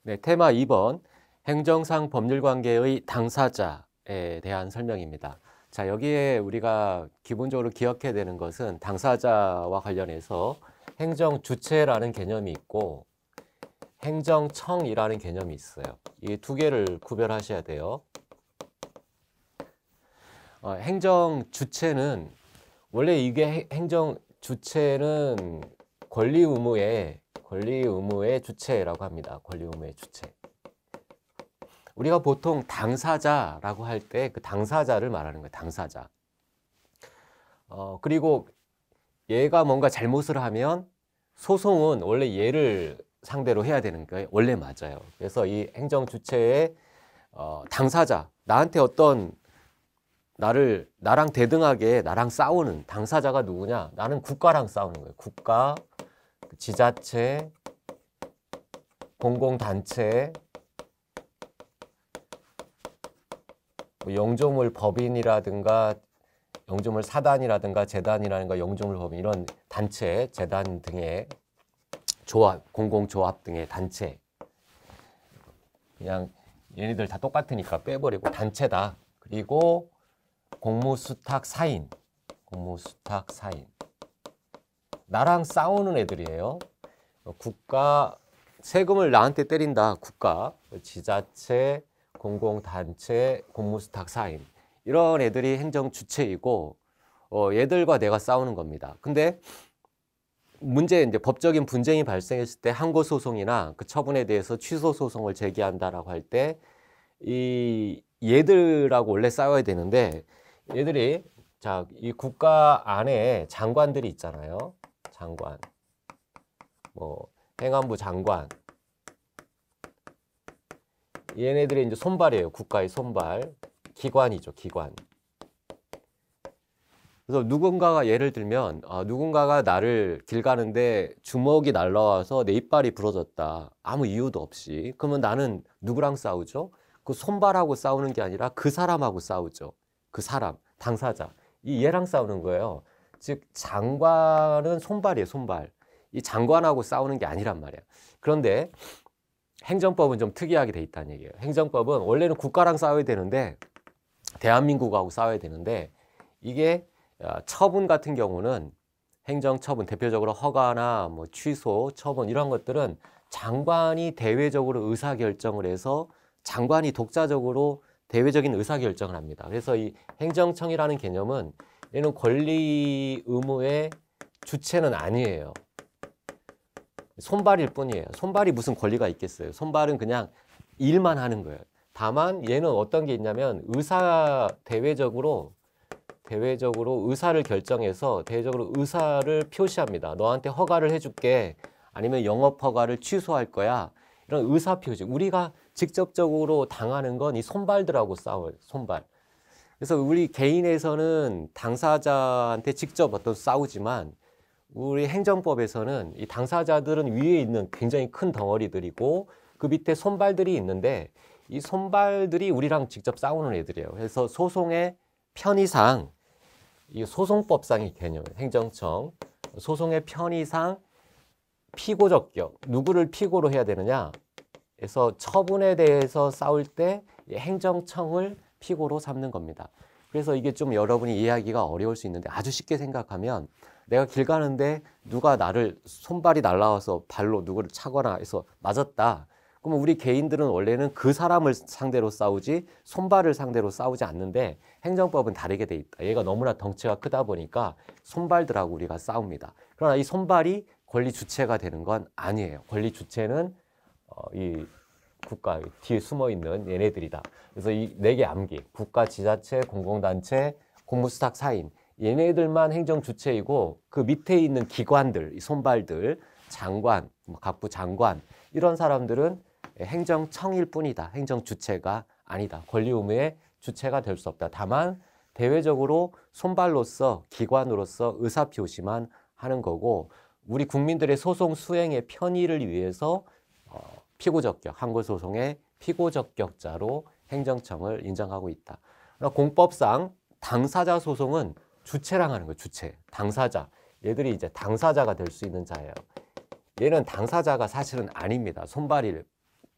네, 테마 2번 행정상 법률관계의 당사자에 대한 설명입니다. 자, 여기에 우리가 기본적으로 기억해야 되는 것은 당사자와 관련해서 행정주체라는 개념이 있고 행정청이라는 개념이 있어요. 이 두 개를 구별하셔야 돼요. 행정주체는 원래 이게 행정주체는 권리 의무의 주체라고 합니다. 권리 의무의 주체. 우리가 보통 당사자라고 할 때 그 당사자를 말하는 거예요. 당사자. 그리고 얘가 뭔가 잘못을 하면 소송은 원래 얘를 상대로 해야 되는 거예요. 원래 맞아요. 그래서 이 행정주체의 당사자, 나한테 어떤 나랑 대등하게 나랑 싸우는 당사자가 누구냐? 나는 국가랑 싸우는 거예요. 국가, 지자체, 공공단체, 뭐 영조물 법인이라든가 영조물 사단이라든가 재단이라든가 영조물 법인 이런 단체, 재단 등의 조합, 공공조합 등의 단체. 그냥 얘네들 다 똑같으니까 빼버리고 단체다. 그리고 공무수탁 사인. 나랑 싸우는 애들이에요. 국가, 세금을 나한테 때린다. 국가, 지자체, 공공단체, 공무수탁 사인. 이런 애들이 행정주체이고, 얘들과 내가 싸우는 겁니다. 근데 이제 법적인 분쟁이 발생했을 때 항고소송이나 그 처분에 대해서 취소소송을 제기한다라고 할 때, 얘들하고 원래 싸워야 되는데, 얘들이, 자, 이 국가 안에 장관들이 있잖아요. 장관. 뭐, 행안부 장관. 얘네들이 이제 손발이에요. 국가의 손발. 기관이죠, 기관. 그래서 누군가가 예를 들면 누군가가 나를 길 가는데 주먹이 날라와서 내 이빨이 부러졌다. 아무 이유도 없이. 그러면 나는 누구랑 싸우죠? 그 손발하고 싸우는 게 아니라 그 사람하고 싸우죠. 그 사람, 당사자. 얘랑 싸우는 거예요. 즉 장관은 손발이에요, 손발. 이 장관하고 싸우는 게 아니란 말이야. 그런데 행정법은 좀 특이하게 돼 있다는 얘기예요. 행정법은 원래는 국가랑 싸워야 되는데 대한민국하고 싸워야 되는데 이게 처분 같은 경우는 행정처분, 대표적으로 허가나 뭐 취소, 처분 이런 것들은 장관이 대외적으로 의사결정을 해서 장관이 독자적으로 대외적인 의사결정을 합니다. 그래서 이 행정청이라는 개념은 얘는 권리 의무의 주체는 아니에요. 손발일 뿐이에요. 손발이 무슨 권리가 있겠어요. 손발은 그냥 일만 하는 거예요. 다만 얘는 어떤 게 있냐면 대외적으로 의사를 결정해서 대외적으로 의사를 표시합니다. 너한테 허가를 해줄게. 아니면 영업 허가를 취소할 거야. 이런 의사 표시. 우리가 직접적으로 당하는 건 이 손발들하고 싸워요. 손발. 그래서 우리 개인에서는 당사자한테 직접 싸우지만 우리 행정법에서는 이 당사자들은 위에 있는 굉장히 큰 덩어리들이고 그 밑에 손발들이 있는데 이 손발들이 우리랑 직접 싸우는 애들이에요. 그래서 소송의 편의상 이 소송법상의 개념, 행정청 소송의 편의상 피고적격, 누구를 피고로 해야 되느냐? 그래서 처분에 대해서 싸울 때 행정청을 피고로 삼는 겁니다. 그래서 이게 좀 여러분이 이해하기가 어려울 수 있는데 아주 쉽게 생각하면 내가 길 가는데 누가 나를 손발이 날라와서 발로 누구를 차거나 해서 맞았다. 그러면 우리 개인들은 원래는 그 사람을 상대로 싸우지 손발을 상대로 싸우지 않는데 행정법은 다르게 돼 있다. 얘가 너무나 덩치가 크다 보니까 손발들하고 우리가 싸웁니다. 그러나 이 손발이 권리 주체가 되는 건 아니에요. 권리 주체는 이 국가 뒤에 숨어 있는 얘네들이다. 그래서 이 네 개 암기, 국가, 지자체, 공공단체, 공무수탁 사인 얘네들만 행정 주체이고 그 밑에 있는 기관들, 이 손발들, 장관, 각부 장관 이런 사람들은 행정청일 뿐이다. 행정 주체가 아니다. 권리 의무의 주체가 될 수 없다. 다만 대외적으로 손발로서 기관으로서 의사 표시만 하는 거고 우리 국민들의 소송 수행의 편의를 위해서 피고적격, 항고소송의 피고적격자로 행정청을 인정하고 있다. 그러나 공법상 당사자 소송은 주체랑 하는 거예요. 주체, 당사자. 얘들이 이제 당사자가 될 수 있는 자예요. 얘는 당사자가 사실은 아닙니다. 손발일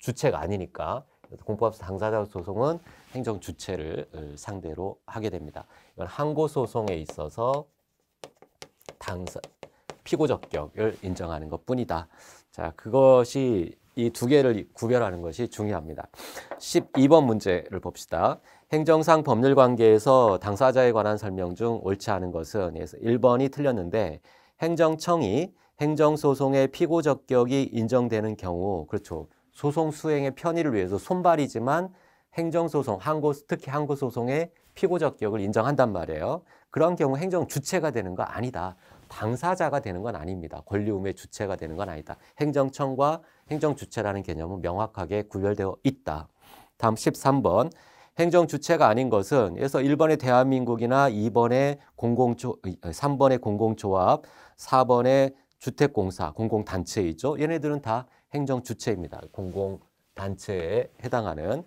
주체가 아니니까. 공법사 당사자 소송은 행정 주체를 상대로 하게 됩니다. 이건 항고 소송에 있어서 피고 적격을 인정하는 것뿐이다. 자, 그것이 이 두 개를 구별하는 것이 중요합니다. 12번 문제를 봅시다. 행정상 법률 관계에서 당사자에 관한 설명 중 옳지 않은 것은 1번이 틀렸는데 행정청이 행정소송의 피고 적격이 인정되는 경우, 그렇죠. 소송 수행의 편의를 위해서 손발이지만 행정소송, 특히 항고소송의 피고 적격을 인정한단 말이에요. 그런 경우 행정 주체가 되는 거 아니다. 당사자가 되는 건 아닙니다. 권리의무의 주체가 되는 건 아니다. 행정청과 행정주체라는 개념은 명확하게 구별되어 있다. 다음 13번. 행정주체가 아닌 것은 그래서 1번의 대한민국이나 3번의 공공조합, 4번의 주택공사, 공공단체이죠. 얘네들은 다 행정주체입니다. 공공단체에 해당하는.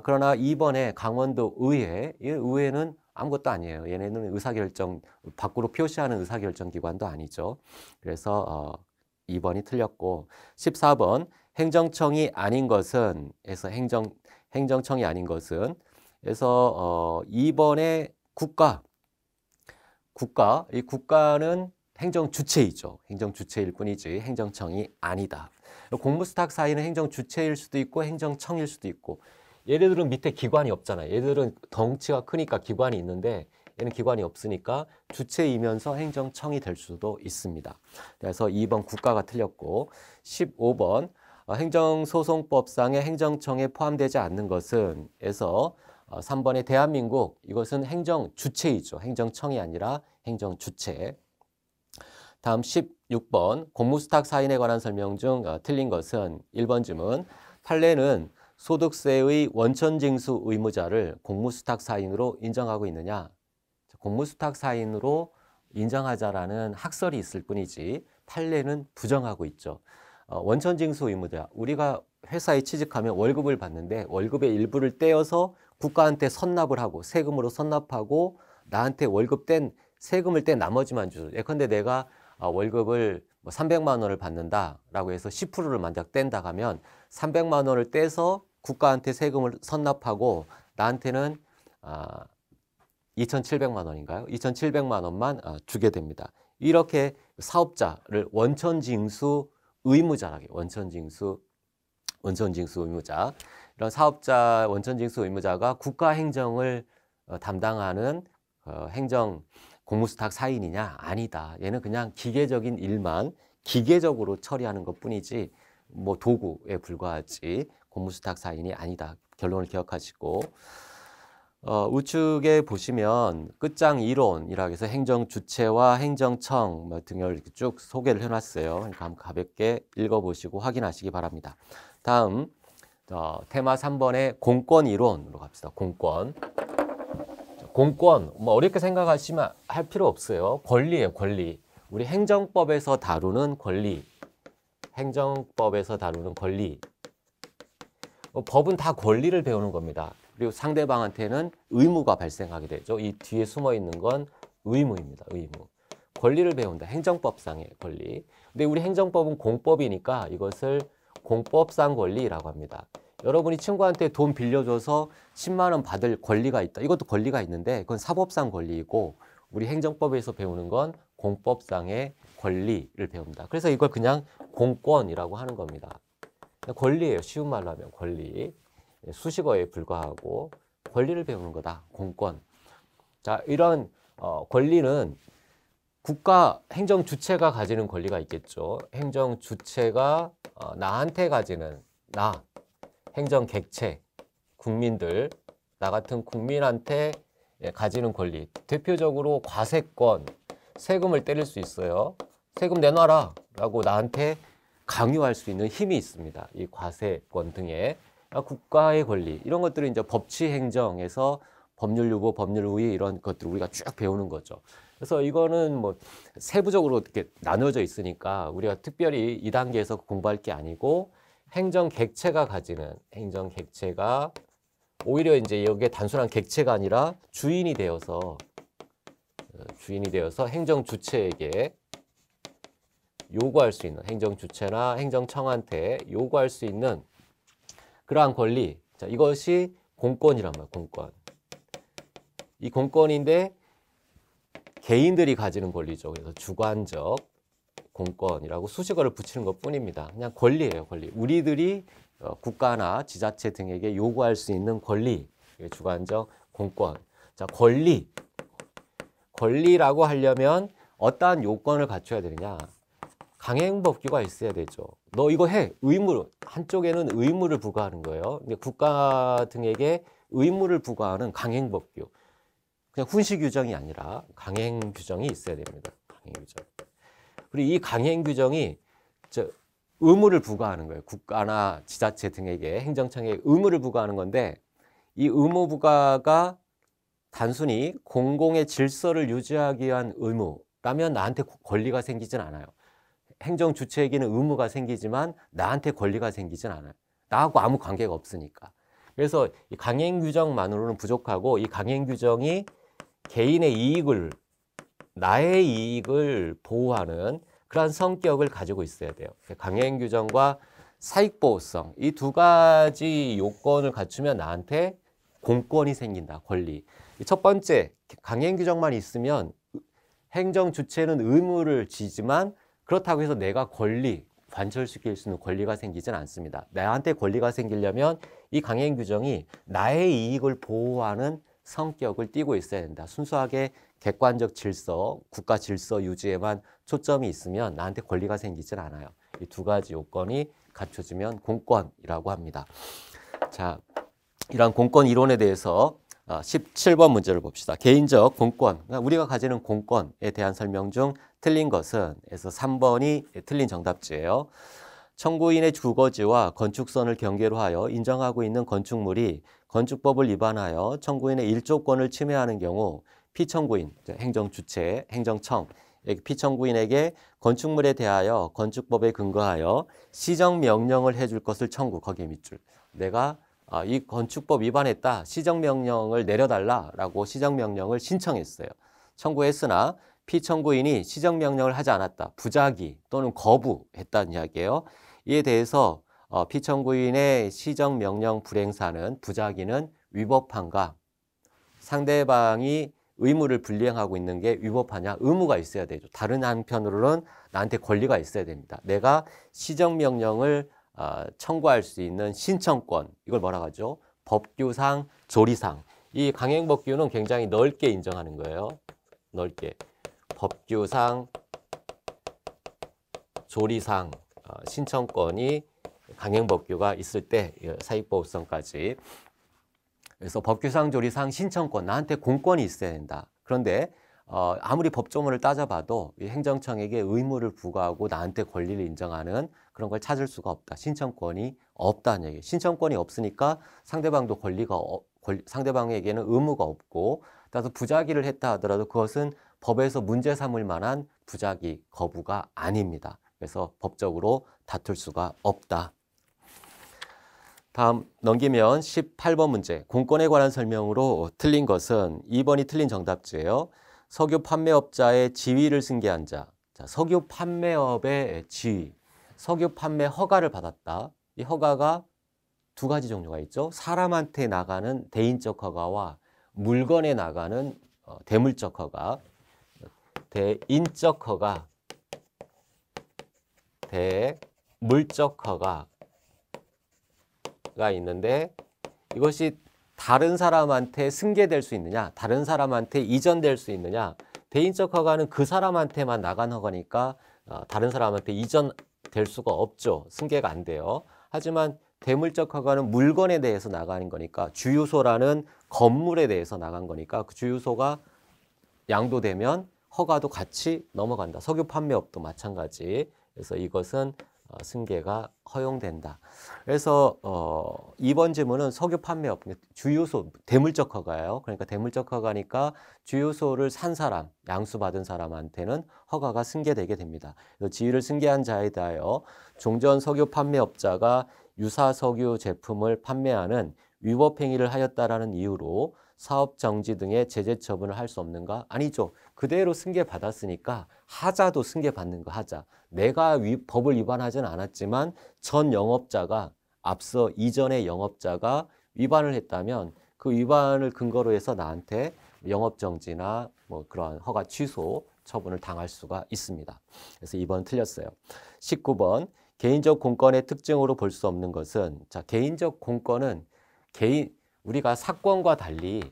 그러나 2번의 강원도 의회, 이 의회는 아무것도 아니에요. 얘네는 의사결정, 밖으로 표시하는 의사결정기관도 아니죠. 그래서 2번이 틀렸고 14번 행정청이 아닌 것은 해서 행정청이 아닌 것은 그래서 2번의 이 국가는 행정주체이죠. 행정주체일 뿐이지 행정청이 아니다. 공무수탁 사이는 행정주체일 수도 있고 행정청일 수도 있고 얘네들은 밑에 기관이 없잖아요. 얘들은 덩치가 크니까 기관이 있는데 얘는 기관이 없으니까 주체이면서 행정청이 될 수도 있습니다. 그래서 2번 국가가 틀렸고 15번 행정소송법상의 행정청에 포함되지 않는 것은 에서 3번의 대한민국 이것은 행정주체이죠. 행정청이 아니라 행정주체. 다음 16번 공무수탁 사인에 관한 설명 중 틀린 것은 1번 지문 판례는 소득세의 원천징수 의무자를 공무수탁 사인으로 인정하고 있느냐. 공무수탁 사인으로 인정하자라는 학설이 있을 뿐이지 판례는 부정하고 있죠. 원천징수 의무자, 우리가 회사에 취직하면 월급을 받는데 월급의 일부를 떼어서 국가한테 선납을 하고 세금으로 선납하고 나한테 세금을 뗀 나머지만 주죠. 예컨대 내가 월급을 300만 원을 받는다라고 해서 10%를 만약 뗀다 하면 300만 원을 떼서 국가한테 세금을 선납하고 나한테는 2,700만 원인가요? 2,700만 원만 주게 됩니다. 이렇게 사업자를 원천징수 의무자라고 해요. 원천징수 의무자. 이런 사업자 원천징수 의무자가 국가 행정을 담당하는 공무수탁 사인이냐? 아니다. 얘는 그냥 기계적인 일만 기계적으로 처리하는 것뿐이지 뭐 도구에 불과하지 공무수탁 사인이 아니다. 결론을 기억하시고 우측에 보시면 끝장 이론이라고 해서 행정주체와 행정청 등을 쭉 소개를 해놨어요. 그러니까 한번 가볍게 읽어보시고 확인하시기 바랍니다. 다음 테마 3번의 공권 이론으로 갑시다. 공권 뭐 어렵게 생각하시면 할 필요 없어요. 권리예요. 권리. 우리 행정법에서 다루는 권리. 법은 다 권리를 배우는 겁니다. 그리고 상대방한테는 의무가 발생하게 되죠. 이 뒤에 숨어 있는 건 의무입니다. 의무. 권리를 배운다. 행정법상의 권리. 근데 우리 행정법은 공법이니까 이것을 공법상 권리라고 합니다. 여러분이 친구한테 돈 빌려줘서 10만 원 받을 권리가 있다. 이것도 권리가 있는데 그건 사법상 권리이고 우리 행정법에서 배우는 건 공법상의 권리를 배웁니다. 그래서 이걸 그냥 공권이라고 하는 겁니다. 권리예요. 쉬운 말로 하면 권리. 수식어에 불과하고 권리를 배우는 거다. 공권. 자, 이런 권리는 국가 행정 주체가 가지는 권리가 있겠죠. 행정 주체가 나한테 가지는 행정 객체, 국민들, 나 같은 국민한테 가지는 권리. 대표적으로 과세권, 세금을 때릴 수 있어요. 세금 내놔라 라고 나한테 강요할 수 있는 힘이 있습니다. 이 과세권 등의 국가의 권리. 이런 것들은 이제 법치 행정에서 법률 유보, 법률 우위 이런 것들을 우리가 쭉 배우는 거죠. 그래서 이거는 뭐 세부적으로 이렇게 나눠져 있으니까 우리가 특별히 2단계에서 공부할 게 아니고 행정 객체가 오히려 이제 여기에 단순한 객체가 아니라 주인이 되어서 행정 주체에게 요구할 수 있는 행정 주체나 행정청한테 요구할 수 있는 그러한 권리. 자, 이것이 공권이란 말이에요. 공권. 이 공권인데 개인들이 가지는 권리죠. 그래서 주관적 공권이라고 수식어를 붙이는 것 뿐입니다. 그냥 권리예요, 권리. 우리들이 국가나 지자체 등에게 요구할 수 있는 권리, 주관적 공권. 자, 권리. 권리라고 하려면 어떠한 요건을 갖춰야 되느냐? 강행법규가 있어야 되죠. 너 이거 해. 의무로. 한쪽에는 의무를 부과하는 거예요. 근데 국가 등에게 의무를 부과하는 강행법규. 그냥 훈시 규정이 아니라 강행 규정이 있어야 됩니다. 강행 규정. 그리고 이 강행 규정이 의무를 부과하는 거예요. 국가나 지자체 등에게 행정청에 의무를 부과하는 건데 이 의무 부과가 단순히 공공의 질서를 유지하기 위한 의무라면 나한테 권리가 생기진 않아요. 행정 주체에게는 의무가 생기지만 나한테 권리가 생기진 않아요. 나하고 아무 관계가 없으니까. 그래서 이 강행 규정만으로는 부족하고 이 강행 규정이 개인의 이익을, 나의 이익을 보호하는 그러한 성격을 가지고 있어야 돼요. 강행 규정과 사익보호성, 이 두 가지 요건을 갖추면 나한테 공권이 생긴다, 권리. 첫 번째, 강행 규정만 있으면 행정 주체는 의무를 지지만 그렇다고 해서 내가 권리, 관철시킬 수 있는 권리가 생기진 않습니다. 나한테 권리가 생기려면 이 강행 규정이 나의 이익을 보호하는 성격을 띠고 있어야 된다. 순수하게 객관적 질서, 국가 질서 유지에만 초점이 있으면 나한테 권리가 생기진 않아요. 이 두 가지 요건이 갖춰지면 공권이라고 합니다. 자, 이러한 공권 이론에 대해서 17번 문제를 봅시다. 개인적 공권, 우리가 가지는 공권에 대한 설명 중 틀린 것은 에서 3번이 틀린 정답지예요. 청구인의 주거지와 건축선을 경계로 하여 인정하고 있는 건축물이 건축법을 위반하여 청구인의 일조권을 침해하는 경우 피청구인, 행정주체, 행정청, 피청구인에게 건축물에 대하여 건축법에 근거하여 시정명령을 해줄 것을 청구, 거기에 밑줄. 내가 이 건축법 위반했다, 시정명령을 내려달라라고 시정명령을 신청했어요. 청구했으나 피청구인이 시정명령을 하지 않았다, 부작위 또는 거부했다는 이야기예요. 이에 대해서 피청구인의 시정명령 불행사는 부작위는 위법한가, 상대방이 의무를 불이행하고 있는 게 위법하냐, 의무가 있어야 되죠. 다른 한편으로는 나한테 권리가 있어야 됩니다. 내가 시정명령을 청구할 수 있는 신청권, 이걸 뭐라고 하죠? 법규상, 조리상. 이 강행법규는 굉장히 넓게 인정하는 거예요. 넓게. 법규상, 조리상, 신청권이 강행법규가 있을 때 사익보호성까지. 그래서 법규상, 조리상, 신청권, 나한테 공권이 있어야 된다. 그런데 아무리 법조문을 따져봐도 이 행정청에게 의무를 부과하고 나한테 권리를 인정하는 그런 걸 찾을 수가 없다. 신청권이 없다는 얘기예요. 신청권이 없으니까 상대방도 상대방에게는 의무가 없고, 따라서 부작위를 했다 하더라도 그것은 법에서 문제 삼을 만한 부작위, 거부가 아닙니다. 그래서 법적으로 다툴 수가 없다. 다음 넘기면 18번 문제. 공권에 관한 설명으로 틀린 것은 2번이 틀린 정답지예요. 석유 판매업자의 지위를 승계한 자. 자, 석유 판매업의 지위. 석유 판매 허가를 받았다. 이 허가가 두 가지 종류가 있죠. 사람한테 나가는 대인적 허가와 물건에 나가는 대물적 허가. 대인적 허가, 대물적 허가가 있는데 이것이 다른 사람한테 승계될 수 있느냐, 다른 사람한테 이전될 수 있느냐. 대인적 허가는 그 사람한테만 나간 허가니까 다른 사람한테 이전될 수가 없죠. 승계가 안 돼요. 하지만 대물적 허가는 물건에 대해서 나가는 거니까, 주유소라는 건물에 대해서 나간 거니까 그 주유소가 양도되면 허가도 같이 넘어간다. 석유 판매업도 마찬가지. 그래서 이것은 승계가 허용된다. 그래서 2번 질문은 석유 판매업, 주유소, 대물적 허가예요. 그러니까 대물적 허가니까 주유소를 산 사람, 양수받은 사람한테는 허가가 승계되게 됩니다. 그래서 지위를 승계한 자에 대하여 종전 석유 판매업자가 유사 석유 제품을 판매하는 위법 행위를 하였다라는 이유로 사업 정지 등의 제재 처분을 할 수 없는가? 아니죠. 그대로 승계받았으니까 하자도 승계받는 거 하자. 내가 법을 위반하지는 않았지만 전 영업자가 앞서 이전의 영업자가 위반을 했다면 그 위반을 근거로 해서 나한테 영업정지나 뭐 그러한 허가 취소 처분을 당할 수가 있습니다. 그래서 2번 틀렸어요. 19번 개인적 공권의 특징으로 볼 수 없는 것은, 자, 개인적 공권은 우리가 사건과 달리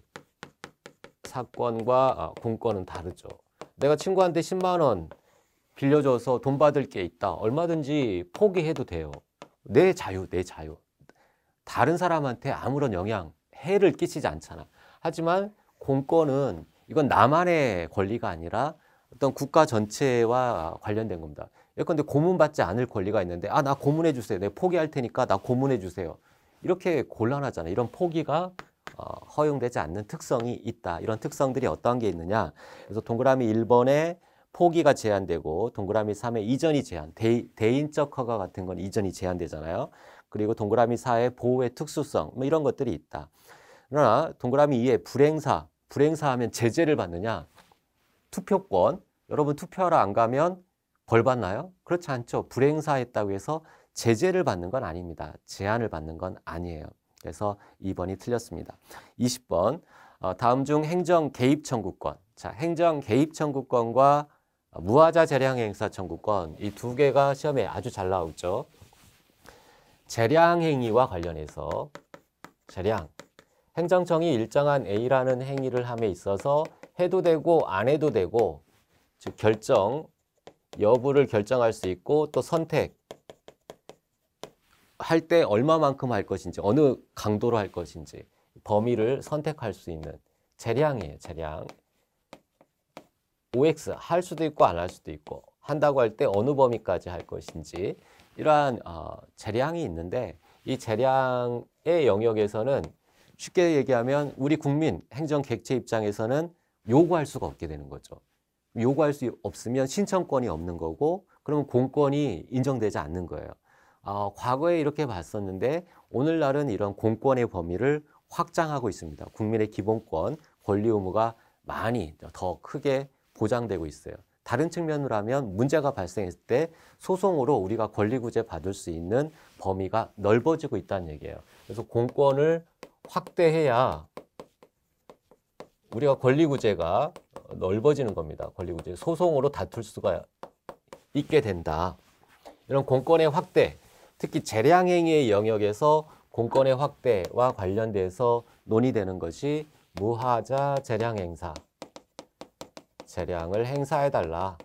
사건과 공권은 다르죠. 내가 친구한테 10만 원 빌려줘서 돈 받을 게 있다. 얼마든지 포기해도 돼요. 내 자유, 내 자유. 다른 사람한테 아무런 영향, 해를 끼치지 않잖아. 하지만 공권은 이건 나만의 권리가 아니라 어떤 국가 전체와 관련된 겁니다. 예컨대 고문받지 않을 권리가 있는데 나 고문해 주세요. 내가 포기할 테니까 나 고문해 주세요. 이렇게 곤란하잖아요. 이런 포기가 허용되지 않는 특성이 있다. 이런 특성들이 어떤 게 있느냐. 그래서 동그라미 1번에 포기가 제한되고 동그라미 3에 이전이 제한, 대인적 허가 같은 건 이전이 제한되잖아요. 그리고 동그라미 4에 보호의 특수성, 뭐 이런 것들이 있다. 그러나 동그라미 2에 불행사하면 제재를 받느냐? 투표권, 여러분 투표하러 안 가면 벌 받나요? 그렇지 않죠. 불행사했다고 해서 제재를 받는 건 아닙니다. 제한을 받는 건 아니에요. 그래서 2번이 틀렸습니다. 20번, 다음 중 행정 개입 청구권. 자, 행정 개입 청구권과 무하자 재량 행사 청구권, 이 두 개가 시험에 아주 잘 나오죠. 재량 행위와 관련해서 행정청이 일정한 A라는 행위를 함에 있어서 해도 되고 안 해도 되고, 즉 결정 여부를 결정할 수 있고 또 선택 할 때 얼마만큼 할 것인지, 어느 강도로 할 것인지 범위를 선택할 수 있는 재량이에요. 재량. OX 할 수도 있고 안 할 수도 있고, 한다고 할 때 어느 범위까지 할 것인지, 이러한 재량이 있는데, 이 재량의 영역에서는 쉽게 얘기하면 우리 국민 행정 객체 입장에서는 요구할 수가 없게 되는 거죠. 요구할 수 없으면 신청권이 없는 거고, 그러면 공권이 인정되지 않는 거예요. 과거에 이렇게 봤었는데 오늘날은 이런 공권의 범위를 확장하고 있습니다. 국민의 기본권, 권리 의무가 많이 더 크게 보장되고 있어요. 다른 측면으로 하면 문제가 발생했을 때 소송으로 우리가 권리구제 받을 수 있는 범위가 넓어지고 있다는 얘기예요. 그래서 공권을 확대해야 우리가 권리구제가 넓어지는 겁니다. 권리구제. 소송으로 다툴 수가 있게 된다. 이런 공권의 확대, 특히 재량행위의 영역에서 공권의 확대와 관련돼서 논의되는 것이 무하자 재량행사. 재량을 행사해달라.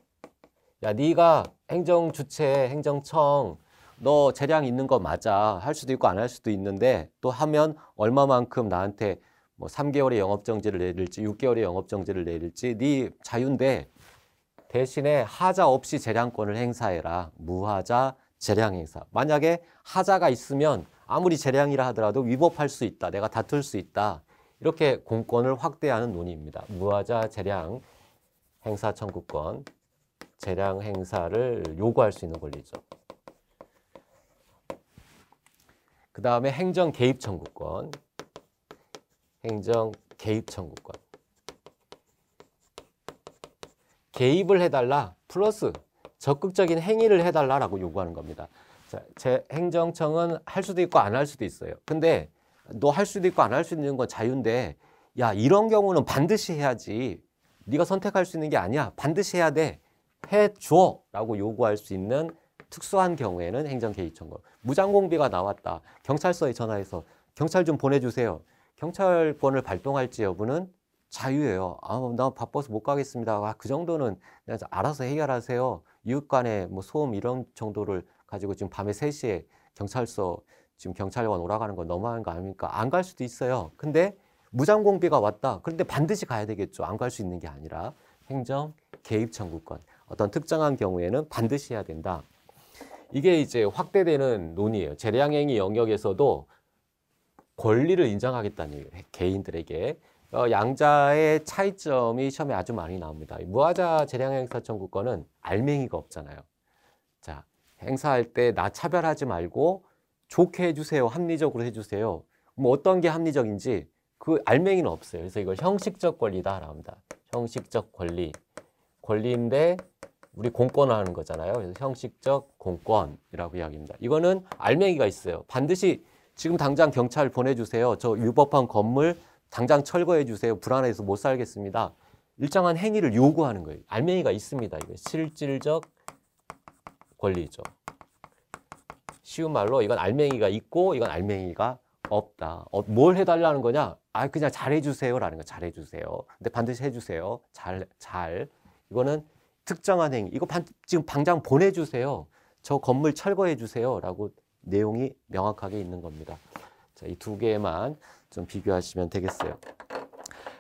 야, 네가 행정주체, 행정청, 너 재량 있는 거 맞아. 할 수도 있고 안 할 수도 있는데 또 하면 얼마만큼 나한테 뭐 3개월의 영업정지를 내릴지 6개월의 영업정지를 내릴지 네 자유인데 대신에 하자 없이 재량권을 행사해라. 무하자 재량행사. 만약에 하자가 있으면 아무리 재량이라 하더라도 위법할 수 있다. 내가 다툴 수 있다. 이렇게 공권을 확대하는 논의입니다. 무하자 재량 행사 청구권, 재량 행사를 요구할 수 있는 권리죠. 그 다음에 행정 개입 청구권, 행정 개입 청구권. 개입을 해달라 플러스 적극적인 행위를 해달라라고 요구하는 겁니다. 자, 제 행정청은 할 수도 있고 안 할 수도 있어요. 근데 너 할 수도 있고 안 할 수 있는 건 자유인데, 야, 이런 경우는 반드시 해야지. 네가 선택할 수 있는 게 아니야. 반드시 해야 돼. 해줘 라고 요구할 수 있는 특수한 경우에는 행정 개입 청구. 무장공비가 나왔다. 경찰서에 전화해서 경찰 좀 보내주세요. 경찰권을 발동할지 여부는 자유예요. 나 바빠서 못 가겠습니다. 그 정도는 그냥 알아서 해결하세요. 이웃 간의 뭐 소음 이런 정도를 가지고 지금 밤에 3시에 경찰서 지금 경찰관 오라가는 건 너무한 거 아닙니까? 안 갈 수도 있어요. 근데 무장공비가 왔다. 그런데 반드시 가야 되겠죠. 안 갈 수 있는 게 아니라 행정 개입 청구권. 어떤 특정한 경우에는 반드시 해야 된다. 이게 이제 확대되는 논의예요. 재량행위 영역에서도 권리를 인정하겠다는 얘기예요. 개인들에게. 양자의 차이점이 시험에 아주 많이 나옵니다. 무하자 재량행사 청구권은 알맹이가 없잖아요. 자, 행사할 때 나 차별하지 말고 좋게 해주세요. 합리적으로 해주세요. 뭐 어떤 게 합리적인지 그 알맹이는 없어요. 그래서 이걸 형식적 권리다라고 합니다. 형식적 권리. 권리인데 우리 공권을 하는 거잖아요. 그래서 형식적 공권이라고 이야기합니다. 이거는 알맹이가 있어요. 반드시 지금 당장 경찰 보내주세요. 저 위법한 건물 당장 철거해 주세요. 불안해서 못 살겠습니다. 일정한 행위를 요구하는 거예요. 알맹이가 있습니다. 이거 실질적 권리죠. 쉬운 말로 이건 알맹이가 있고 이건 알맹이가 없다. 뭘 해달라는 거냐? 아, 그냥 잘해주세요라는 거. 잘해주세요. 근데 반드시 해주세요. 잘. 이거는 특정한 행위. 이거 지금 당장 보내주세요. 저 건물 철거해주세요라고 내용이 명확하게 있는 겁니다. 자, 이 두 개만 좀 비교하시면 되겠어요.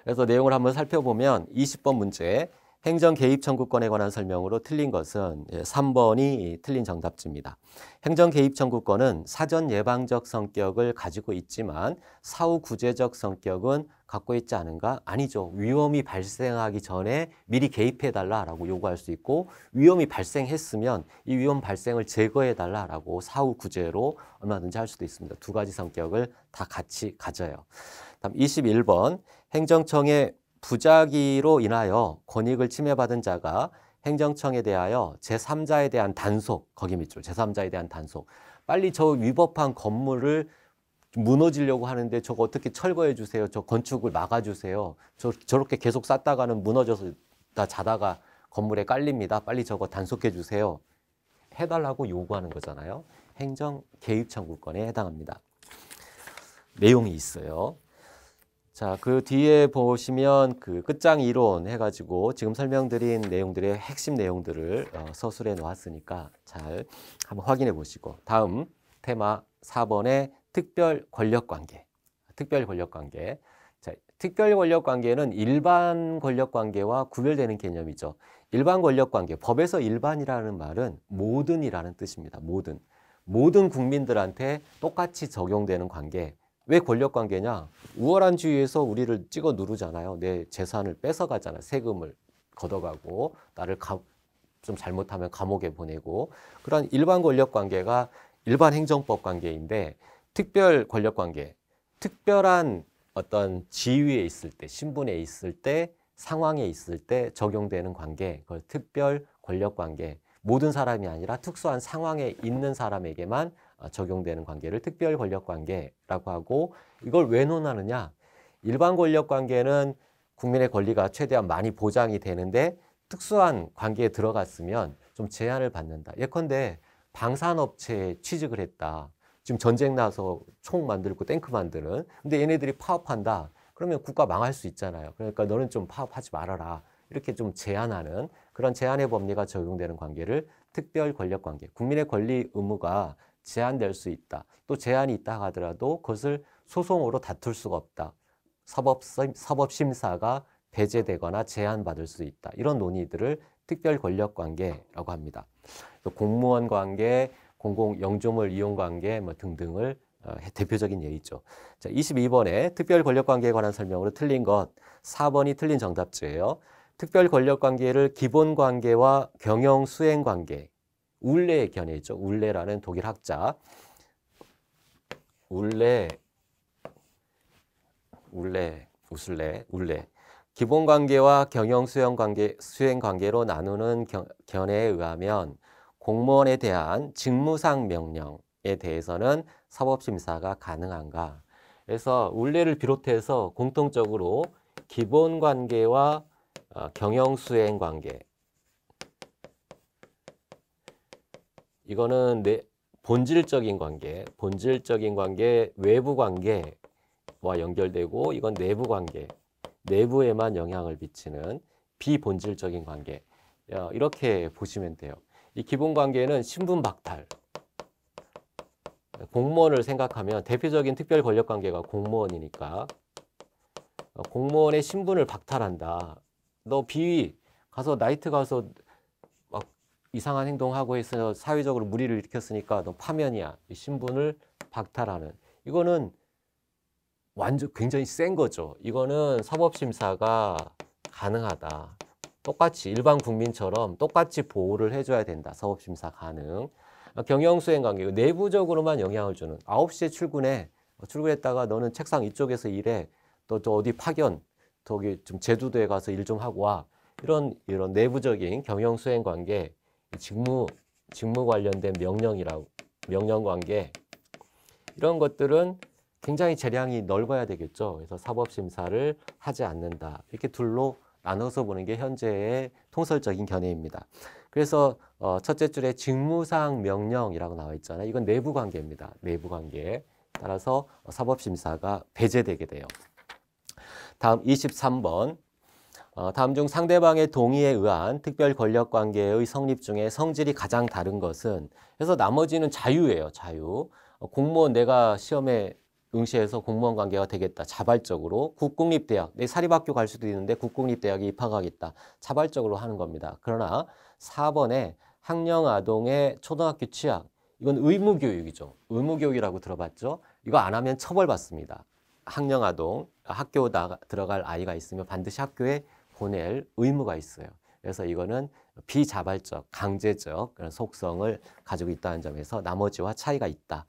그래서 내용을 한번 살펴보면 20번 문제. 행정 개입 청구권에 관한 설명으로 틀린 것은 3번이 틀린 정답지입니다. 행정 개입 청구권은 사전 예방적 성격을 가지고 있지만 사후 구제적 성격은 갖고 있지 않은가? 아니죠. 위험이 발생하기 전에 미리 개입해달라라고 요구할 수 있고 위험이 발생했으면 이 위험 발생을 제거해달라라고 사후 구제로 얼마든지 할 수도 있습니다. 두 가지 성격을 다 같이 가져요. 다음 21번 행정청의 부작위로 인하여 권익을 침해받은 자가 행정청에 대하여 제3자에 대한 단속, 거기 밑줄 제3자에 대한 단속. 빨리 저 위법한 건물을 무너지려고 하는데 저거 어떻게 철거해 주세요. 저 건축을 막아주세요. 저렇게 계속 쌓다가는 무너져서 자다가 건물에 깔립니다. 빨리 저거 단속해 주세요. 해달라고 요구하는 거잖아요. 행정 개입 청구권에 해당합니다. 내용이 있어요. 자, 그 뒤에 보시면 그 끝장 이론 해가지고 지금 설명드린 내용들의 핵심 내용들을 서술해 놓았으니까 잘 한번 확인해 보시고 다음 테마 4번의 특별 권력 관계. 특별 권력 관계. 자, 특별 권력 관계는 일반 권력 관계와 구별되는 개념이죠. 일반 권력 관계, 법에서 일반이라는 말은 모든이라는 뜻입니다. 모든 국민들한테 똑같이 적용되는 관계. 왜 권력 관계냐? 우월한 주의에서 우리를 찍어 누르잖아요. 내 재산을 뺏어가잖아요. 세금을 걷어가고 나를 좀 잘못하면 감옥에 보내고 그런 일반 권력 관계가 일반 행정법 관계인데 특별 권력 관계, 특별한 어떤 지위에 있을 때, 신분에 있을 때, 상황에 있을 때 적용되는 관계, 그걸 특별 권력 관계. 모든 사람이 아니라 특수한 상황에 있는 사람에게만 적용되는 관계를 특별 권력 관계라고 하고 이걸 왜 논하느냐? 일반 권력 관계는 국민의 권리가 최대한 많이 보장이 되는데 특수한 관계에 들어갔으면 좀 제한을 받는다. 예컨대 방산업체에 취직을 했다. 지금 전쟁 나서 총 만들고 탱크 만드는. 근데 얘네들이 파업한다. 그러면 국가 망할 수 있잖아요. 그러니까 너는 좀 파업하지 말아라. 이렇게 좀 제한하는 그런 제한의 법리가 적용되는 관계를 특별 권력 관계. 국민의 권리 의무가 제한될 수 있다. 또 제한이 있다 하더라도 그것을 소송으로 다툴 수가 없다. 사법심사가 배제되거나 제한받을 수 있다. 이런 논의들을 특별 권력 관계라고 합니다. 공무원 관계, 공공 영조물 이용 관계 뭐 등등을 대표적인 예이죠. 자, 22번에 특별 권력 관계에 관한 설명으로 틀린 것 4번이 틀린 정답지예요. 특별 권력 관계를 기본 관계와 경영 수행 관계 울레의 견해죠. 울레라는 독일 학자. 울레. 기본 관계와 경영 수행 관계로 나누는 견해에 의하면 공무원에 대한 직무상 명령에 대해서는 사법심사가 가능한가? 그래서 울레를 비롯해서 공통적으로 기본 관계와 경영 수행 관계 이거는 본질적인 관계, 외부 관계와 연결되고 이건 내부 관계, 내부에만 영향을 미치는 비본질적인 관계 이렇게 보시면 돼요. 이 기본 관계는 신분 박탈, 공무원을 생각하면 대표적인 특별 권력 관계가 공무원이니까 공무원의 신분을 박탈한다. 너 비위 가서 나이트 가서 막 이상한 행동하고 해서 사회적으로 물의를 일으켰으니까 너 파면이야. 이 신분을 박탈하는. 이거는 완전 굉장히 센 거죠. 이거는 사법심사가 가능하다. 똑같이 일반 국민처럼 똑같이 보호를 해줘야 된다. 사법심사 가능. 경영수행관계, 내부적으로만 영향을 주는. 9시에 출근해. 출근했다가 너는 책상 이쪽에서 일해. 너 어디 파견, 저기 좀 제주도에 가서 일 좀 하고 와. 이런 내부적인 경영 수행 관계, 직무 관련된 명령 관계 이런 것들은 굉장히 재량이 넓어야 되겠죠. 그래서 사법 심사를 하지 않는다. 이렇게 둘로 나눠서 보는 게 현재의 통설적인 견해입니다. 그래서 첫째 줄에 직무상 명령이라고 나와 있잖아요. 이건 내부 관계입니다. 내부 관계. 따라서 사법 심사가 배제되게 돼요. 다음 23번. 다음 중 상대방의 동의에 의한 특별 권력 관계의 성립 중에 성질이 가장 다른 것은, 그래서 나머지는 자유예요. 자유. 공무원 내가 시험에 응시해서 공무원 관계가 되겠다. 자발적으로. 국공립대학, 내 사립학교 갈 수도 있는데 국공립대학에 입학하겠다. 자발적으로 하는 겁니다. 그러나 4번에 학령아동의 초등학교 취학, 이건 의무교육이죠. 의무교육이라고 들어봤죠? 이거 안 하면 처벌받습니다. 학령아동, 학교 들어갈 아이가 있으면 반드시 학교에 보낼 의무가 있어요. 그래서 이거는 비자발적, 강제적 그런 속성을 가지고 있다는 점에서 나머지와 차이가 있다.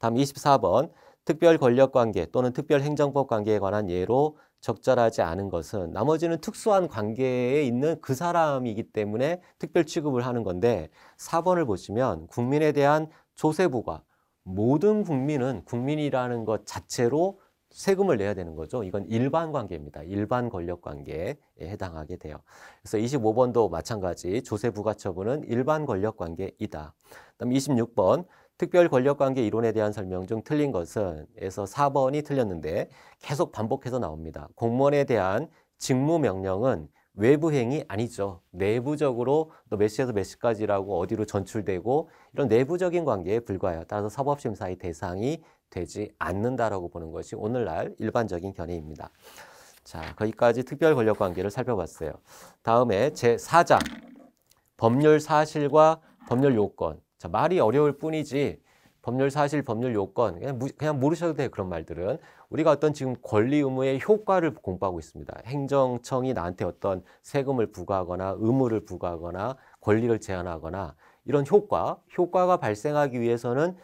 다음 24번. 특별 권력 관계 또는 특별 행정법 관계에 관한 예로 적절하지 않은 것은, 나머지는 특수한 관계에 있는 그 사람이기 때문에 특별 취급을 하는 건데 4번을 보시면 국민에 대한 조세부과, 모든 국민은 국민이라는 것 자체로 세금을 내야 되는 거죠. 이건 일반 관계입니다. 일반 권력 관계에 해당하게 돼요. 그래서 25번도 마찬가지 조세부가처분은 일반 권력 관계이다. 그다음 26번. 특별 권력 관계 이론에 대한 설명 중 틀린 것은, 에서 4번이 틀렸는데 계속 반복해서 나옵니다. 공무원에 대한 직무 명령은 외부 행위 아니죠. 내부적으로 너 몇 시에서 몇 시까지라고 어디로 전출되고 이런 내부적인 관계에 불과해요. 따라서 사법심사의 대상이 되지 않는다라고 보는 것이 오늘날 일반적인 견해입니다. 자, 거기까지 특별 권력 관계를 살펴봤어요. 다음에 제4장 법률 사실과 법률 요건. 자, 말이 어려울 뿐이지 법률 사실, 법률 요건 그냥 모르셔도 돼요. 그런 말들은. 우리가 어떤 지금 권리 의무의 효과를 공부하고 있습니다. 행정청이 나한테 어떤 세금을 부과하거나 의무를 부과하거나 권리를 제한하거나 이런 효과가 발생하기 위해서는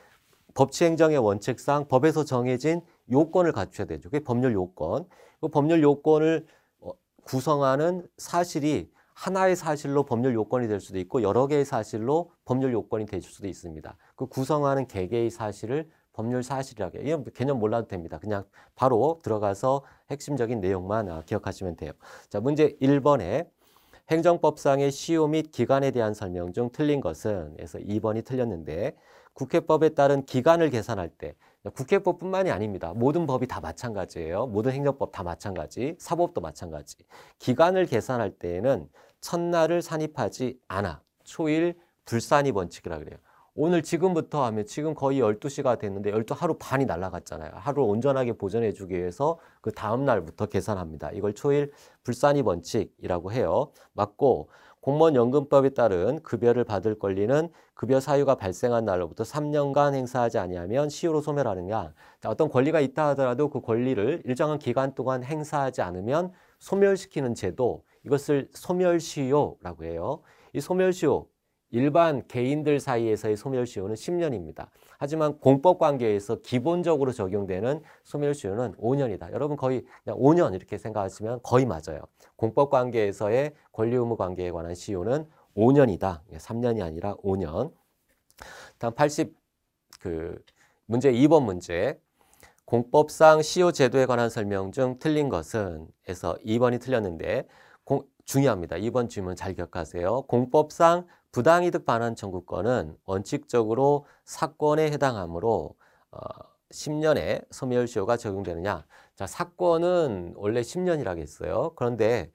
법치행정의 원칙상 법에서 정해진 요건을 갖춰야 되죠. 그게 법률 요건. 그 법률 요건을 구성하는 사실이 하나의 사실로 법률 요건이 될 수도 있고 여러 개의 사실로 법률 요건이 될 수도 있습니다. 그 구성하는 개개의 사실을 법률 사실이라고 해요. 이 개념 몰라도 됩니다. 그냥 바로 들어가서 핵심적인 내용만 기억하시면 돼요. 자, 문제 1번에 행정법상의 시효 및 기간에 대한 설명 중 틀린 것은, 그래서 2번이 틀렸는데 국회법에 따른 기간을 계산할 때, 국회법뿐만이 아닙니다. 모든 법이 다 마찬가지예요. 모든 행정법 다 마찬가지, 사법도 마찬가지. 기간을 계산할 때에는 첫날을 산입하지 않아. 초일 불산입 원칙이라고 그래요. 오늘 지금부터 하면 지금 거의 12시가 됐는데 하루 반이 날아갔잖아요. 하루를 온전하게 보존해 주기 위해서 그 다음 날부터 계산합니다. 이걸 초일 불산입 원칙이라고 해요. 맞고, 공무원연금법에 따른 급여를 받을 권리는 급여 사유가 발생한 날로부터 3년간 행사하지 아니하면 시효로 소멸하느냐. 자, 어떤 권리가 있다 하더라도 그 권리를 일정한 기간 동안 행사하지 않으면 소멸시키는 제도, 이것을 소멸시효라고 해요. 이 소멸시효, 일반 개인들 사이에서의 소멸시효는 10년입니다. 하지만 공법관계에서 기본적으로 적용되는 소멸시효는 5년이다. 여러분 거의 그냥 5년 이렇게 생각하시면 거의 맞아요. 공법관계에서의 권리의무관계에 관한 시효는 5년이다. 3년이 아니라 5년. 다음 문제 2번 문제. 공법상 시효 제도에 관한 설명 중 틀린 것은, 에서 2번이 틀렸는데 중요합니다. 2번 질문 잘 기억하세요. 공법상 부당이득 반환 청구권은 원칙적으로 사건에 해당하므로 10년의 소멸시효가 적용되느냐. 자, 사건은 원래 10년이라고 했어요. 그런데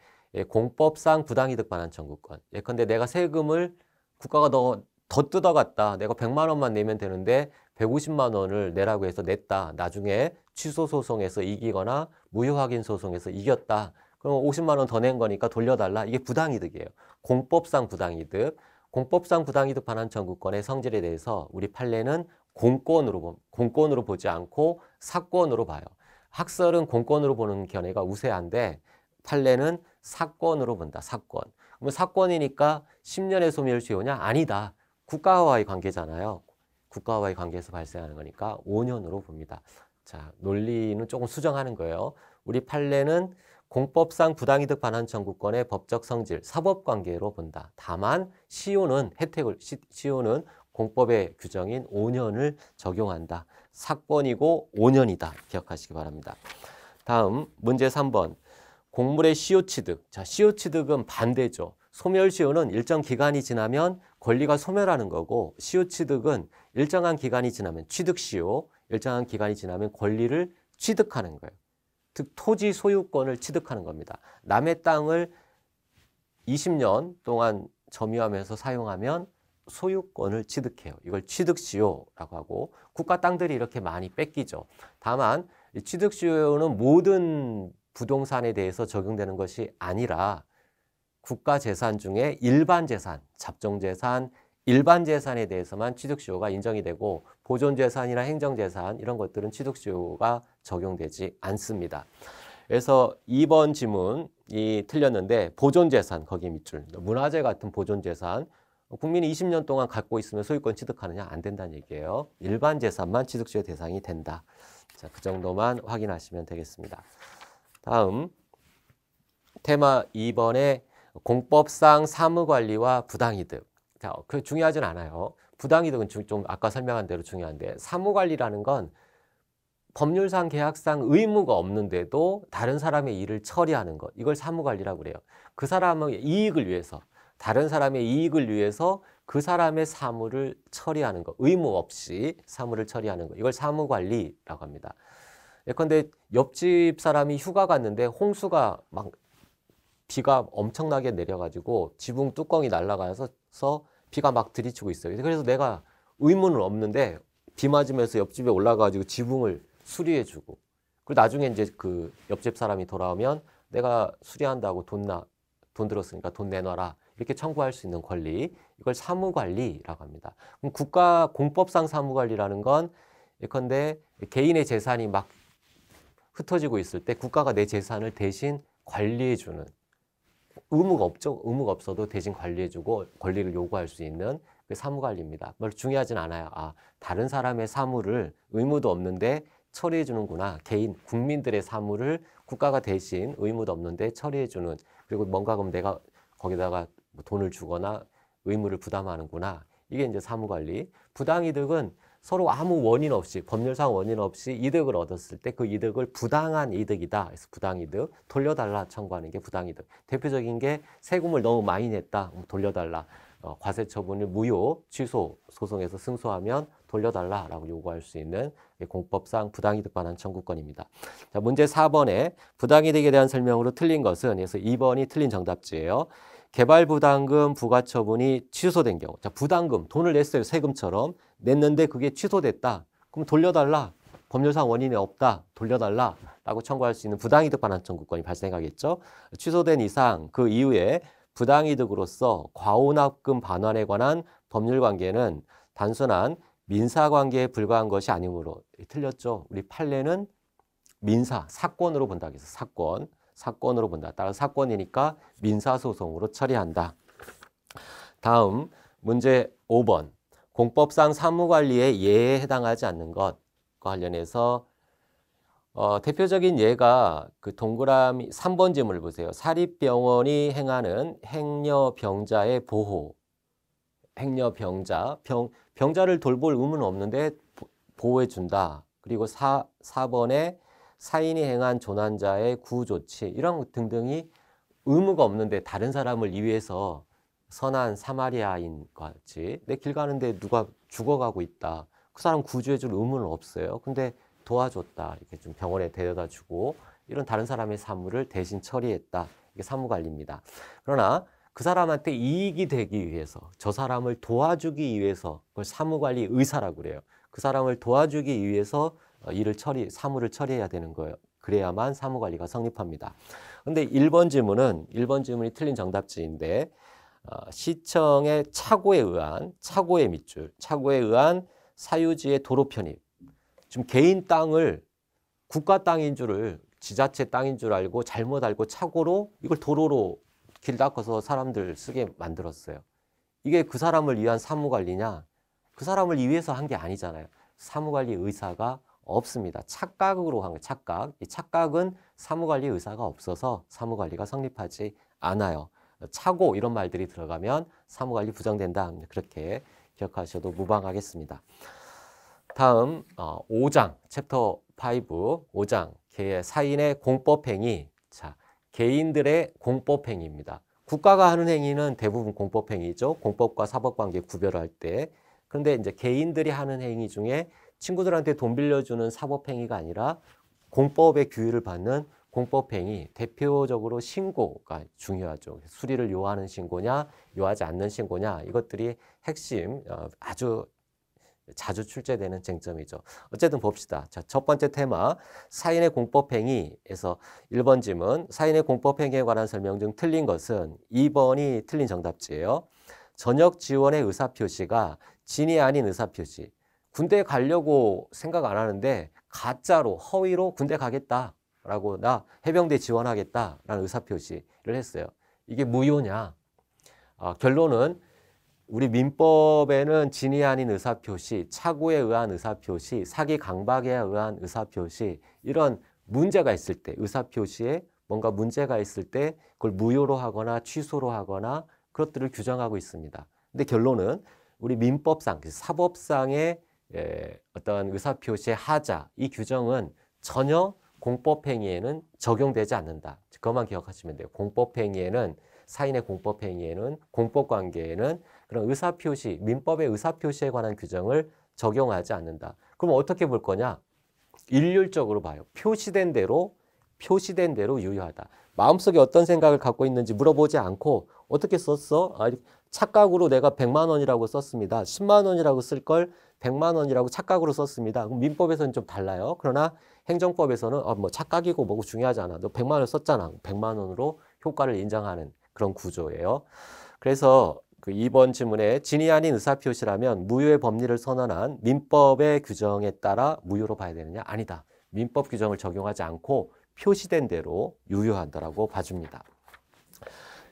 공법상 부당이득 반환 청구권. 예컨대 내가 세금을 국가가 더 뜯어갔다. 내가 100만 원만 내면 되는데 150만 원을 내라고 해서 냈다. 나중에 취소 소송에서 이기거나 무효 확인 소송에서 이겼다. 그럼 50만 원 더 낸 거니까 돌려달라. 이게 부당이득이에요. 공법상 부당이득. 공법상 부당이득 반환 청구권의 성질에 대해서 우리 판례는 공권으로 보지 않고 사건으로 봐요. 학설은 공권으로 보는 견해가 우세한데 판례는 사건으로 본다. 사건. 그러면 사건이니까 10년의 소멸시효냐? 아니다. 국가와의 관계잖아요. 국가와의 관계에서 발생하는 거니까 5년으로 봅니다. 자, 논리는 조금 수정하는 거예요. 우리 판례는 공법상 부당이득 반환 청구권의 법적 성질, 사법관계로 본다. 다만 시효는 시효는 공법의 규정인 5년을 적용한다. 사건이고 5년이다. 기억하시기 바랍니다. 다음 문제 3번. 공물의 시효취득. 자, 시효취득은 반대죠. 소멸시효는 일정 기간이 지나면 권리가 소멸하는 거고, 시효취득은 일정한 기간이 지나면 취득시효, 일정한 기간이 지나면 권리를 취득하는 거예요. 즉 토지 소유권을 취득하는 겁니다. 남의 땅을 20년 동안 점유하면서 사용하면 소유권을 취득해요. 이걸 취득시효라고 하고, 국가 땅들이 이렇게 많이 뺏기죠. 다만 이 취득시효는 모든 부동산에 대해서 적용되는 것이 아니라 국가 재산 중에 일반 재산, 잡종재산, 일반 재산에 대해서만 취득시효가 인정이 되고, 보존재산이나 행정재산 이런 것들은 취득시효가 적용되지 않습니다. 그래서 2번 지문이 틀렸는데, 보존재산 거기 밑줄, 문화재 같은 보존재산, 국민이 20년 동안 갖고 있으면 소유권 취득하느냐? 안 된다는 얘기예요. 일반 재산만 취득시효 대상이 된다. 자, 그 정도만 확인하시면 되겠습니다. 다음 테마 2번에 공법상 사무관리와 부당이득. 자, 그 중요하진 않아요. 부당이득은 좀 아까 설명한 대로 중요한데, 사무관리라는 건 법률상 계약상 의무가 없는데도 다른 사람의 일을 처리하는 것, 이걸 사무관리라고 그래요. 그 사람의 이익을 위해서, 다른 사람의 이익을 위해서 그 사람의 사무를 처리하는 것, 의무 없이 사무를 처리하는 것, 이걸 사무관리라고 합니다. 예컨대 옆집 사람이 휴가 갔는데 홍수가 막 비가 엄청나게 내려가지고 지붕 뚜껑이 날아가서 비가 막 들이치고 있어요. 그래서 내가 의무는 없는데 비 맞으면서 옆집에 올라가가지고 지붕을 수리해주고, 그리고 나중에 이제 그 옆집 사람이 돌아오면 내가 수리한다고 돈 들었으니까 돈 내놔라, 이렇게 청구할 수 있는 권리, 이걸 사무관리라고 합니다. 그럼 국가 공법상 사무관리라는 건 예컨대 개인의 재산이 막 흩어지고 있을 때 국가가 내 재산을 대신 관리해주는, 의무가 없죠. 의무가 없어도 대신 관리해주고 권리를 요구할 수 있는 그 사무관리입니다. 별로 중요하진 않아요. 아, 다른 사람의 사무를 의무도 없는데 처리해주는구나. 개인, 국민들의 사무를 국가가 대신 의무도 없는데 처리해주는, 그리고 뭔가 그럼 내가 거기다가 돈을 주거나 의무를 부담하는구나. 이게 이제 사무관리. 부당이득은 서로 아무 원인 없이, 법률상 원인 없이 이득을 얻었을 때 그 이득을 부당한 이득이다. 그래서 부당이득, 돌려달라 청구하는 게 부당이득. 대표적인 게 세금을 너무 많이 냈다. 돌려달라. 과세처분을 무효, 취소, 소송에서 승소하면 돌려달라라고 요구할 수 있는 공법상 부당이득 반환 청구권입니다. 자, 문제 4번에 부당이득에 대한 설명으로 틀린 것은, 그래서 2번이 틀린 정답지예요. 개발부담금 부과처분이 취소된 경우. 자, 부담금, 돈을 냈어요. 세금처럼. 냈는데 그게 취소됐다. 그럼 돌려달라. 법률상 원인이 없다. 돌려달라. 라고 청구할 수 있는 부당이득 반환 청구권이 발생하겠죠. 취소된 이상 그 이후에 부당이득으로서 과오납금 반환에 관한 법률관계는 단순한 민사관계에 불과한 것이 아니므로. 틀렸죠. 우리 판례는 민사, 사건으로 본다. 그래서 사건으로 본다. 따라서 사건이니까 민사소송으로 처리한다. 다음 문제 5번. 공법상 사무관리의 예에 해당하지 않는 것과 관련해서 대표적인 예가 그 동그라미 3번 질문을 보세요. 사립병원이 행하는 행여병자의 보호. 행여병자, 병자를 돌볼 의무는 없는데 보호해준다. 그리고 4번에 사인이 행한 조난자의 구조치, 이런 것 등등이 의무가 없는데 다른 사람을 위해서 선한 사마리아인 같이 내 길 가는데 누가 죽어가고 있다. 그 사람 구조해줄 의무는 없어요. 근데 도와줬다. 이렇게 좀 병원에 데려다 주고 이런 다른 사람의 사무를 대신 처리했다. 이게 사무관리입니다. 그러나 그 사람한테 이익이 되기 위해서, 저 사람을 도와주기 위해서, 그걸 사무관리 의사라고 그래요. 그 사람을 도와주기 위해서 사무를 처리해야 되는 거예요. 그래야만 사무관리가 성립합니다. 근데 1번 질문이 틀린 정답지인데, 시청의 착오에 의한, 착오의 밑줄, 착오에 의한 사유지의 도로 편입. 지금 개인 땅을 국가 땅인 줄을, 지자체 땅인 줄 알고 잘못 알고 착오로 이걸 도로로 길 닦아서 사람들 쓰게 만들었어요. 이게 그 사람을 위한 사무관리냐? 그 사람을 위해서 한 게 아니잖아요. 사무관리 의사가 없습니다. 착각으로 한 거예요. 착각. 이 착각은 사무관리 의사가 없어서 사무관리가 성립하지 않아요. 착오 이런 말들이 들어가면 사무관리 부정된다. 그렇게 기억하셔도 무방하겠습니다. 다음 5장 챕터 5 5장 사인의 공법행위. 자, 개인들의 공법행위입니다. 국가가 하는 행위는 대부분 공법행위죠. 공법과 사법관계 구별할 때. 그런데 이제 개인들이 하는 행위 중에 친구들한테 돈 빌려주는 사법행위가 아니라 공법의 규율을 받는 공법행위, 대표적으로 신고가 중요하죠. 수리를 요하는 신고냐, 요하지 않는 신고냐, 이것들이 핵심, 아주 자주 출제되는 쟁점이죠. 어쨌든 봅시다. 자, 첫 번째 테마, 사인의 공법행위에서 1번 지문, 사인의 공법행위에 관한 설명 중 틀린 것은 2번이 틀린 정답지예요. 전역 지원의 의사표시가 진이 아닌 의사표시. 군대 가려고 생각 안 하는데 가짜로 허위로 군대 가겠다라고 나 해병대 지원하겠다라는 의사표시를 했어요. 이게 무효냐? 결론은 우리 민법에는 진이 아닌 의사표시, 착오에 의한 의사표시, 사기 강박에 의한 의사표시 이런 문제가 있을 때 의사표시에 뭔가 문제가 있을 때 그걸 무효로 하거나 취소로 하거나 그것들을 규정하고 있습니다. 근데 결론은 우리 민법상, 사법상의 어떤 의사표시의 하자, 이 규정은 전혀 공법행위에는 적용되지 않는다. 그것만 기억하시면 돼요. 공법행위에는 사인의 공법행위에는 공법관계에는 그런 의사표시, 민법의 의사표시에 관한 규정을 적용하지 않는다. 그럼 어떻게 볼 거냐? 일률적으로 봐요. 표시된 대로 유효하다. 마음속에 어떤 생각을 갖고 있는지 물어보지 않고 어떻게 썼어? 착각으로 내가 100만 원이라고 썼습니다. 10만 원이라고 쓸 걸 100만 원이라고 착각으로 썼습니다. 그럼 민법에서는 좀 달라요. 그러나 행정법에서는 뭐 착각이고 뭐고 중요하지 않아. 너 100만 원 썼잖아. 100만 원으로 효과를 인정하는 그런 구조예요. 그래서 그 2번 지문에 진이 아닌 의사표시라면 무효의 법리를 선언한 민법의 규정에 따라 무효로 봐야 되느냐? 아니다. 민법 규정을 적용하지 않고 표시된 대로 유효한다라고 봐줍니다.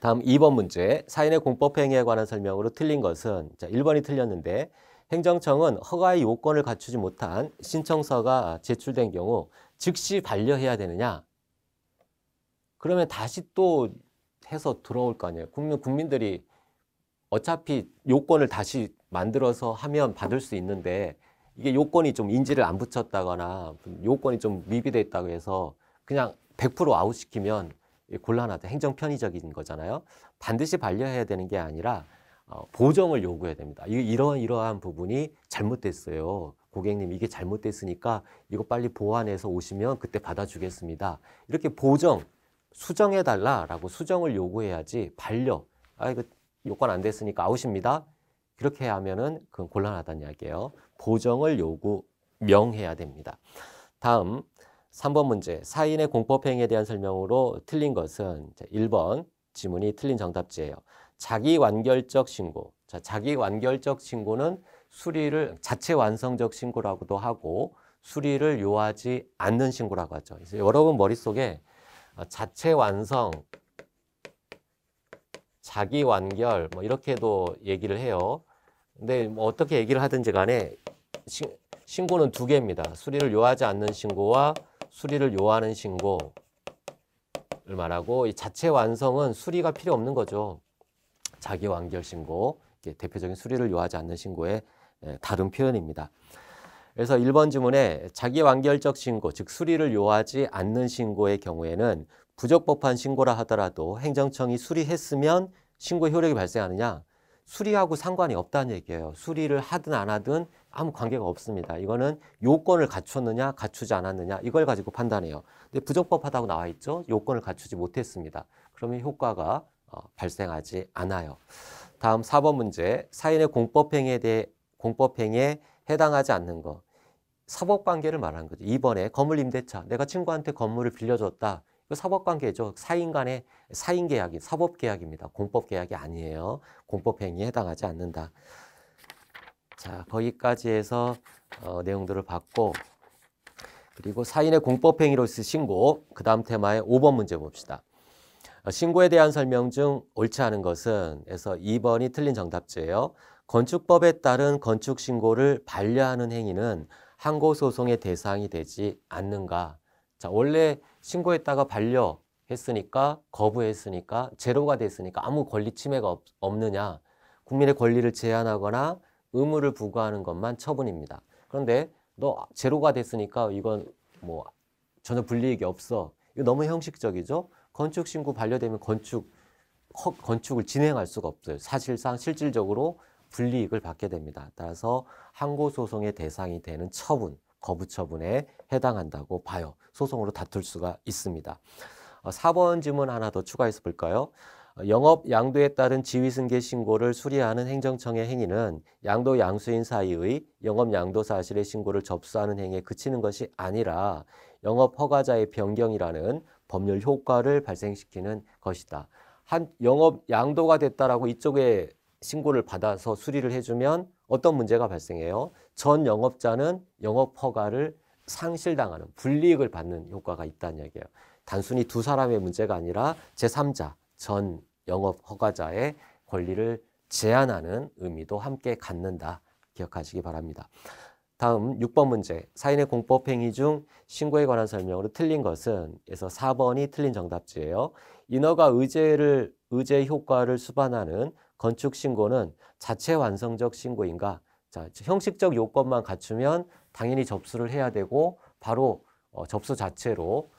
다음 2번 문제, 사인의 공법행위에 관한 설명으로 틀린 것은, 자, 1번이 틀렸는데 행정청은 허가의 요건을 갖추지 못한 신청서가 제출된 경우 즉시 반려해야 되느냐? 그러면 다시 또 해서 들어올 거 아니에요. 국민들이 어차피 요건을 다시 만들어서 하면 받을 수 있는데 이게 요건이 좀 인지를 안 붙였다거나 요건이 좀 미비돼 있다고 해서 그냥 100% 아웃시키면 곤란하다. 행정 편의적인 거잖아요. 반드시 반려해야 되는 게 아니라 보정을 요구해야 됩니다. 이러한 부분이 잘못됐어요. 고객님 이게 잘못됐으니까 이거 빨리 보완해서 오시면 그때 받아주겠습니다. 이렇게 보정, 수정해달라라고 수정을 요구해야지 반려, 이거 요건 안 됐으니까 아웃입니다. 그렇게 하면은 그건 곤란하다는 이야기예요. 보정을 명해야 됩니다. 다음 3번 문제, 사인의 공법행위에 대한 설명으로 틀린 것은 1번 지문이 틀린 정답지예요. 자기완결적 신고. 자, 자기완결적 신고는 수리를 자체 완성적 신고라고도 하고 수리를 요하지 않는 신고라고 하죠. 그래서 여러분 머릿속에 자체 완성, 자기 완결 뭐 이렇게도 얘기를 해요. 근데 뭐 어떻게 얘기를 하든지 간에 신고는 두 개입니다. 수리를 요하지 않는 신고와 수리를 요하는 신고를 말하고 이 자체 완성은 수리가 필요 없는 거죠. 자기 완결 신고, 대표적인 수리를 요하지 않는 신고의 다른 표현입니다. 그래서 1번 지문에 자기 완결적 신고, 즉 수리를 요하지 않는 신고의 경우에는 부적법한 신고라 하더라도 행정청이 수리했으면 신고 효력이 발생하느냐? 수리하고 상관이 없다는 얘기예요. 수리를 하든 안 하든 아무 관계가 없습니다. 이거는 요건을 갖췄느냐, 갖추지 않았느냐 이걸 가지고 판단해요. 근데 부적법하다고 나와 있죠. 요건을 갖추지 못했습니다. 그러면 효과가 발생하지 않아요. 다음 4번 문제, 사인의 공법행위에 해당하지 않는 거. 사법관계를 말하는 거죠. 2번에 건물 임대차, 내가 친구한테 건물을 빌려줬다. 이거 사법관계죠. 사인 간의 사인계약이 사법계약입니다. 공법계약이 아니에요. 공법행위에 해당하지 않는다. 자, 거기까지 해서 내용들을 봤고, 그리고 사인의 공법행위로서 신고, 그 다음 테마의 5번 문제 봅시다. 신고에 대한 설명 중 옳지 않은 것은 에서 2번이 틀린 정답지예요. 건축법에 따른 건축신고를 반려하는 행위는 항고소송의 대상이 되지 않는가. 자, 원래 신고했다가 반려했으니까, 거부했으니까, 제로가 됐으니까 아무 권리 침해가 없느냐. 국민의 권리를 제한하거나 의무를 부과하는 것만 처분입니다. 그런데 너 제로가 됐으니까 이건 뭐 전혀 불이익이 없어. 이거 너무 형식적이죠? 건축신고 반려되면 건축을 진행할 수가 없어요. 사실상 실질적으로 불이익을 받게 됩니다. 따라서 항고소송의 대상이 되는 처분, 거부처분에 해당한다고 봐요. 소송으로 다툴 수가 있습니다. 4번 질문 하나 더 추가해서 볼까요? 영업 양도에 따른 지위승계 신고를 수리하는 행정청의 행위는 양도 양수인 사이의 영업 양도 사실의 신고를 접수하는 행위에 그치는 것이 아니라 영업 허가자의 변경이라는 법률 효과를 발생시키는 것이다. 한 영업 양도가 됐다라고 이쪽에 신고를 받아서 수리를 해주면 어떤 문제가 발생해요? 전 영업자는 영업 허가를 상실당하는 불이익을 받는 효과가 있다는 얘기예요. 단순히 두 사람의 문제가 아니라 제3자, 전 영업 허가자의 권리를 제한하는 의미도 함께 갖는다. 기억하시기 바랍니다. 다음 6번 문제. 사인의 공법 행위 중 신고에 관한 설명으로 틀린 것은 에서 4번이 틀린 정답지예요. 인허가 의제 효과를 수반하는 건축 신고는 자체 완성적 신고인가? 자, 형식적 요건만 갖추면 당연히 접수를 해야 되고 바로 접수 자체로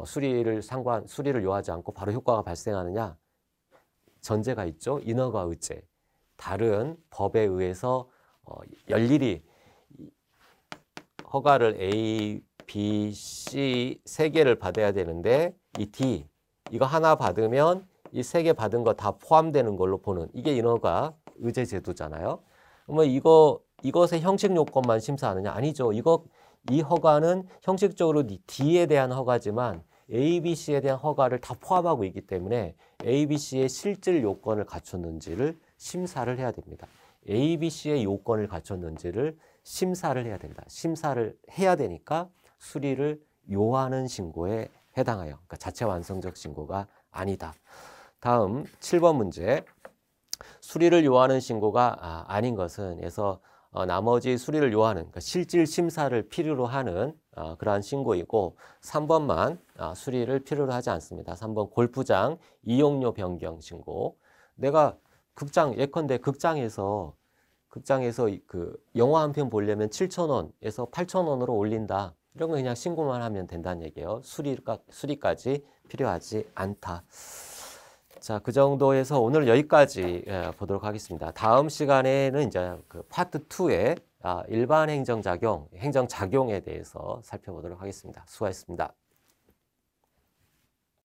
수리를 요하지 않고 바로 효과가 발생하느냐? 전제가 있죠. 인허가 의제. 다른 법에 의해서 열일이 허가를 A, B, C 세 개를 받아야 되는데 이 D 이거 하나 받으면 이 세 개 받은 거 다 포함되는 걸로 보는 이게 인허가 의제 제도잖아요. 그러면 이것의 형식 요건만 심사하느냐? 아니죠. 이 허가는 형식적으로 D에 대한 허가지만 A, B, C에 대한 허가를 다 포함하고 있기 때문에 A, B, C의 실질 요건을 갖췄는지를 심사를 해야 됩니다. A, B, C의 요건을 갖췄는지를 심사를 해야 됩니다. 심사를 해야 되니까 수리를 요하는 신고에 해당해요. 그러니까 자체 완성적 신고가 아니다. 다음 7번 문제. 수리를 요하는 신고가 아닌 것은 에서 나머지 수리를 요하는 그러니까 실질 심사를 필요로 하는 그러한 신고이고 3번만 수리를 필요로 하지 않습니다. 3번 골프장 이용료 변경 신고. 내가 예컨대 극장에서 그 영화 한 편 보려면 7,000원에서 8,000원으로 올린다. 이런 거 그냥 신고만 하면 된다는 얘기예요. 수리까지 필요하지 않다. 자, 그 정도에서 오늘 여기까지 보도록 하겠습니다. 다음 시간에는 이제 그 파트 2의 일반 행정작용에 대해서 살펴보도록 하겠습니다. 수고하셨습니다.